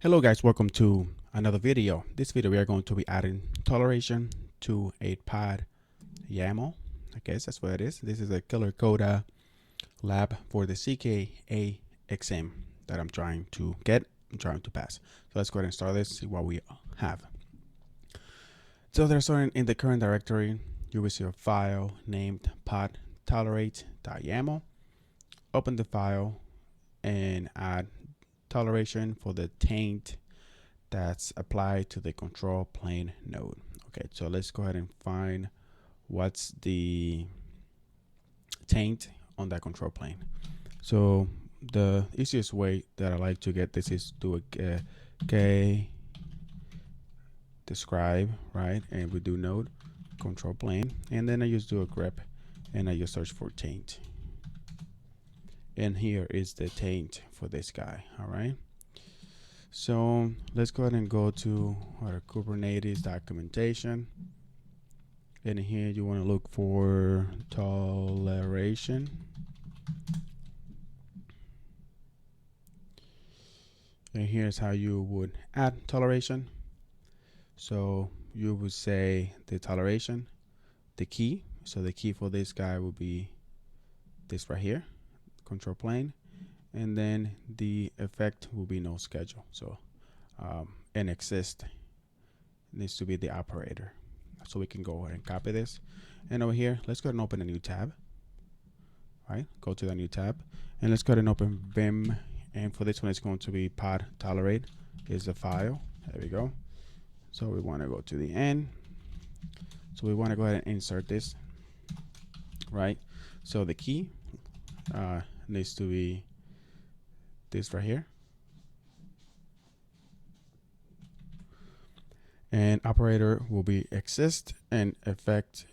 Hello guys, welcome to another video. This video we are going to be adding toleration to a pod YAML. I guess that's what it is. This is a KillerCoda lab for the CKA exam that I'm trying to pass. So let's go ahead and start this, see what we have. So they're starting in the current directory. You will see a file named pod tolerate.yaml. Open the file and add toleration for the taint that's applied to the control plane node. Okay, so let's go ahead and find what's the taint on that control plane. So the easiest way that I like to get this is do a k describe, right? And we do node control plane, and then I just do a grep and I just search for taint. And here is the taint for this guy. All right, so let's go ahead and go to our Kubernetes documentation, and here you want to look for toleration. And here's how you would add toleration. So you would say the toleration, the key. So the key for this guy will be this right here, control plane, and then the effect will be no schedule. So and exist needs to be the operator. So we can go ahead and copy this, and over here let's go ahead and open a new tab. All right, go to the new tab and let's go ahead and open Vim, and for this one it's going to be pod tolerate is the file. There we go. So we want to go to the end, so we want to go ahead and insert this, right? So the key needs to be this right here, and operator will be exist, and effect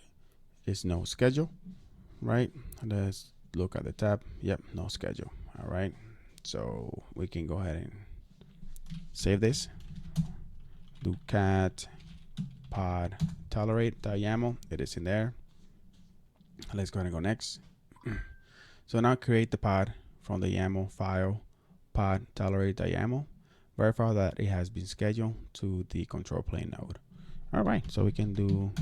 is no schedule, right? Let's look at the tab. Yep, no schedule. All right, so we can go ahead and save this. Do cat pod tolerate.yaml. It is in there. Let's go ahead and go next. So now create the pod from the YAML file pod tolerate.yaml. Verify that it has been scheduled to the control plane node. All right, so we can do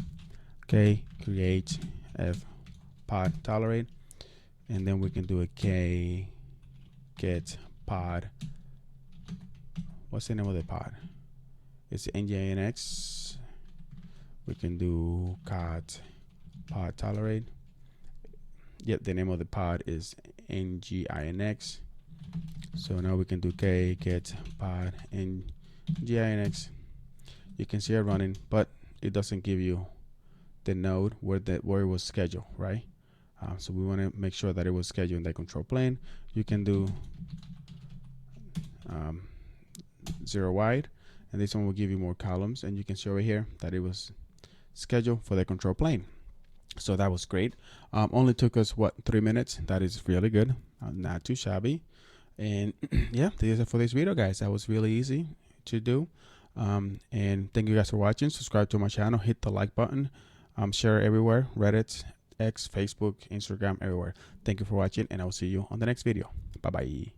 k create f pod tolerate, and then we can do a k get pod. What's the name of the pod? It's nginx. We can do cat pod tolerate. Yep, the name of the pod is nginx. So now we can do k get pod nginx. You can see it running, but it doesn't give you the node where it was scheduled, right? So we want to make sure that it was scheduled in the control plane. You can do 0 wide, and this one will give you more columns, and you can see over here that it was scheduled for the control plane. So that was great. Only took us 3 minutes. That is really good. Not too shabby. And yeah, this is it for this video, guys. That was really easy to do. And thank you guys for watching. Subscribe to my channel, hit the like button, share everywhere, Reddit, X, Facebook, Instagram, everywhere. Thank you for watching, and I will see you on the next video. Bye bye.